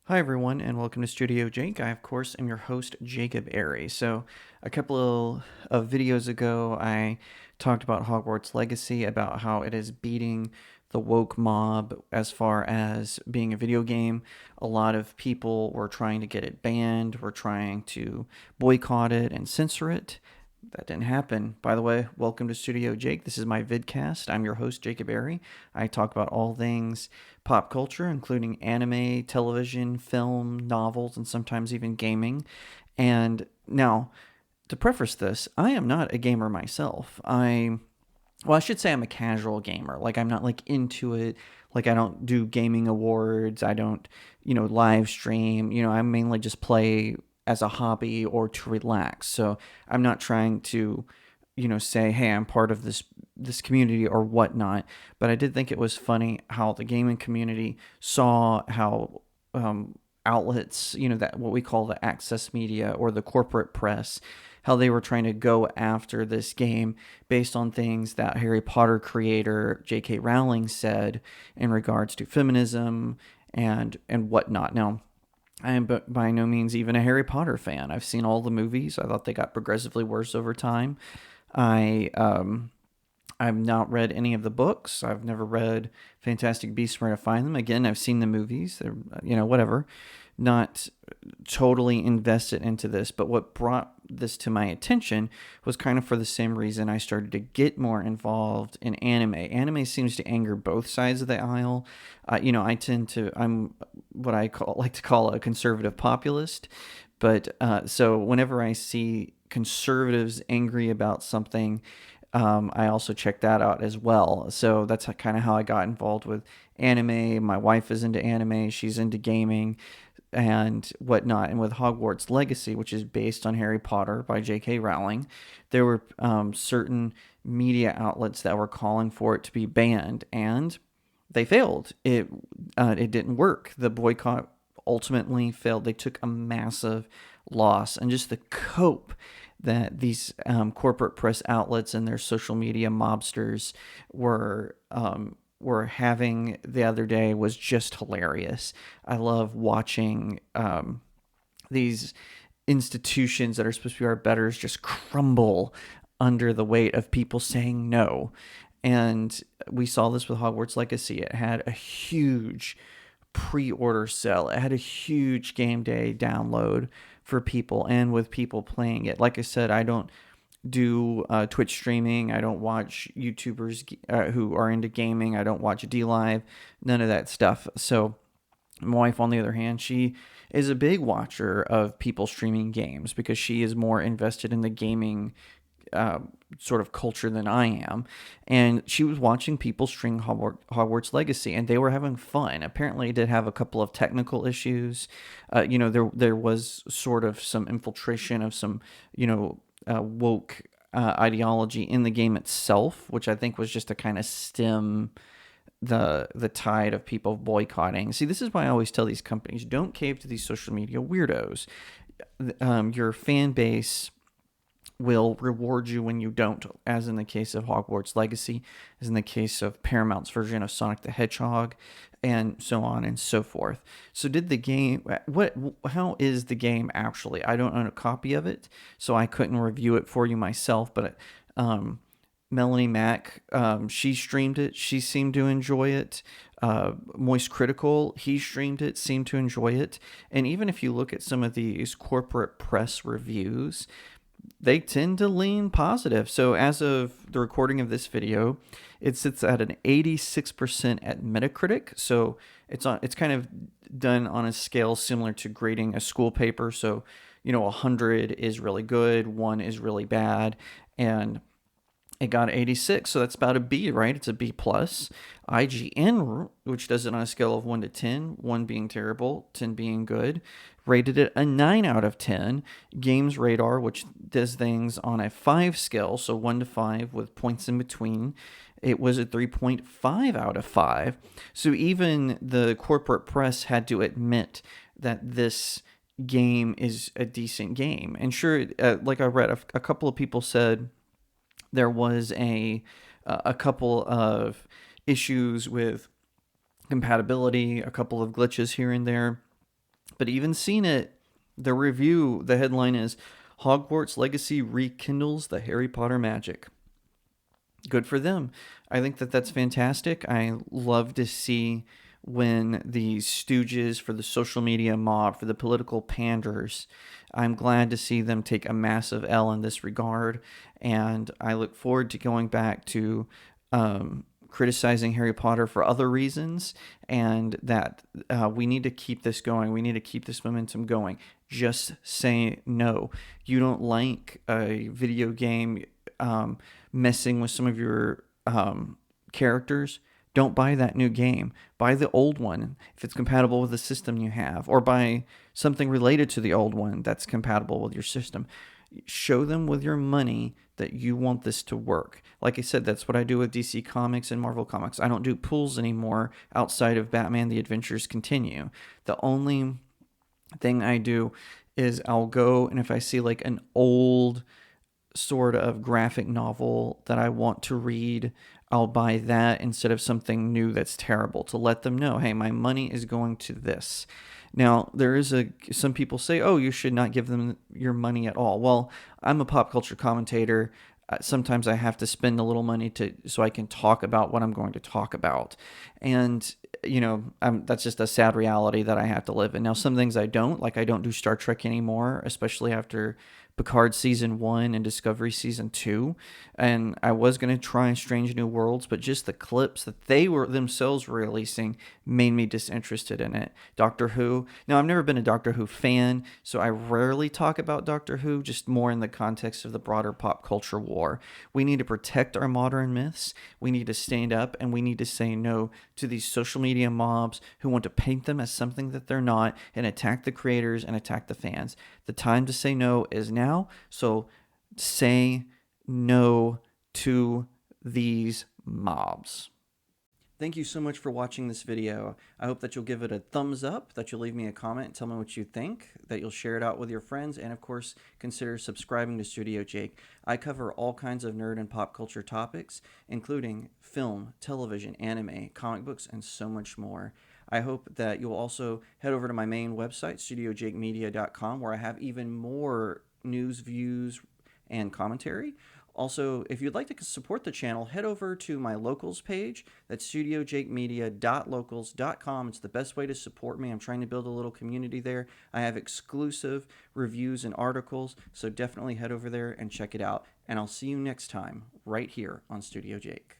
Hi, everyone, and welcome to StudioJake. I, of course, am your host, Jacob Airy. So, a couple of videos ago, I talked about Hogwarts Legacy, about how it is beating the woke mob as far as being a video game. A lot of people were trying to get it banned, were trying to boycott it and censor it. That didn't happen. By the way, welcome to Studio Jake. This is my vidcast. I'm your host, Jacob Airy. I talk about all things pop culture, including anime, television, film, novels, and sometimes even gaming. And now, to preface this, I am not a gamer myself. I should say I'm a casual gamer. Like, I'm not like into it. Like, I don't do gaming awards. I don't, live stream. I mainly just play as a hobby or to relax. So I'm not trying to, say, hey, I'm part of this community or whatnot. But I did think it was funny how the gaming community saw how outlets, that what we call the access media or the corporate press, how they were trying to go after this game based on things that Harry Potter creator J.K. Rowling said in regards to feminism and whatnot. Now, I am by no means even a Harry Potter fan. I've seen all the movies. I thought they got progressively worse over time. I I've not read any of the books. I've never read Fantastic Beasts where to find them. Again, I've seen the movies. They're, whatever. Not totally invested into this, but what brought this to my attention was kind of for the same reason I started to get more involved in anime. Anime seems to anger both sides of the aisle. I'm what like to call a conservative populist, but so whenever I see conservatives angry about something, I also check that out as well. So that's kind of how I got involved with anime. My wife is into anime, she's into gaming and whatnot. And with Hogwarts Legacy, which is based on Harry Potter by J.K. Rowling, there were certain media outlets that were calling for it to be banned, and they failed. It didn't work. The boycott ultimately failed. They took a massive loss, and just the cope that these corporate press outlets and their social media mobsters were having the other day was just hilarious. I love watching these institutions that are supposed to be our betters just crumble under the weight of people saying no. And we saw this with Hogwarts Legacy. It had a huge pre-order sell. It had a huge game day download for people and with people playing it. Like I said, I don't do Twitch streaming. I don't watch YouTubers who are into gaming. I don't watch DLive, none of that stuff. So my wife, on the other hand, she is a big watcher of people streaming games because she is more invested in the gaming sort of culture than I am. And she was watching people stream Hogwarts Legacy, and they were having fun. Apparently, it did have a couple of technical issues. There was sort of some infiltration of some, woke ideology in the game itself, which I think was just to kind of stem the tide of people boycotting. See, this is why I always tell these companies, don't cave to these social media weirdos. Your fan base will reward you when you don't, as in the case of Hogwarts Legacy, as in the case of Paramount's version of Sonic the Hedgehog, and so on and so forth. So did the game, how is the game actually? I don't own a copy of it, so I couldn't review it for you myself, but Melanie Mack, she streamed it. She seemed to enjoy it. Moist Critical, he streamed it, seemed to enjoy it. And even if you look at some of these corporate press reviews, they tend to lean positive. So as of the recording of this video, it sits at an 86% at Metacritic. So it's kind of done on a scale similar to grading a school paper. So, 100 is really good, 1 is really bad, and it got 86, so that's about a B, right? It's a B plus. IGN, which does it on a scale of 1 to 10, 1 being terrible, 10 being good, rated it a 9 out of 10. Games Radar, which does things on a 5 scale, so 1 to 5 with points in between, it was a 3.5 out of 5. So even the corporate press had to admit that this game is a decent game. And sure, like I read, a couple of people said there was a couple of issues with compatibility, a couple of glitches here and there. But even seen it, the review, the headline is Hogwarts Legacy rekindles the Harry Potter magic. Good for them. I think that that's fantastic. I love to see when the stooges for the social media mob, for the political panders, I'm glad to see them take a massive L in this regard. And I look forward to going back to criticizing Harry Potter for other reasons, and that we need to keep this going. We need to keep this momentum going. Just say no. You don't like a video game messing with some of your characters, don't buy that new game. Buy the old one if it's compatible with the system you have, or buy something related to the old one that's compatible with your system. Show them with your money that you want this to work. Like I said, that's what I do with DC Comics and Marvel Comics. I don't do pulls anymore outside of Batman The Adventures Continue. The only thing I do is I'll go, and if I see like an old sort of graphic novel that I want to read, I'll buy that instead of something new that's terrible, to let them know, hey, my money is going to this. Now, some people say, oh, you should not give them your money at all. Well, I'm a pop culture commentator. Sometimes I have to spend a little money so I can talk about what I'm going to talk about. And, that's just a sad reality that I have to live in. Now, some things I don't, like I don't do Star Trek anymore, especially after Picard Season 1 and Discovery Season 2. And I was going to try Strange New Worlds, but just the clips that they were themselves releasing made me disinterested in it. Doctor Who. Now, I've never been a Doctor Who fan, so I rarely talk about Doctor Who, just more in the context of the broader pop culture war. We need to protect our modern myths. We need to stand up, and we need to say no to these social media mobs who want to paint them as something that they're not and attack the creators and attack the fans. The time to say no is now, so say no to these mobs. Thank you so much for watching this video. I hope that you'll give it a thumbs up, that you'll leave me a comment and tell me what you think, that you'll share it out with your friends, and of course, consider subscribing to StudioJake. I cover all kinds of nerd and pop culture topics, including film, television, anime, comic books, and so much more. I hope that you'll also head over to my main website, StudioJakeMedia.com, where I have even more news, views, and commentary. Also, if you'd like to support the channel, head over to my locals page. That's studiojakemedia.locals.com. It's the best way to support me. I'm trying to build a little community there. I have exclusive reviews and articles, so definitely head over there and check it out. And I'll see you next time right here on Studio Jake.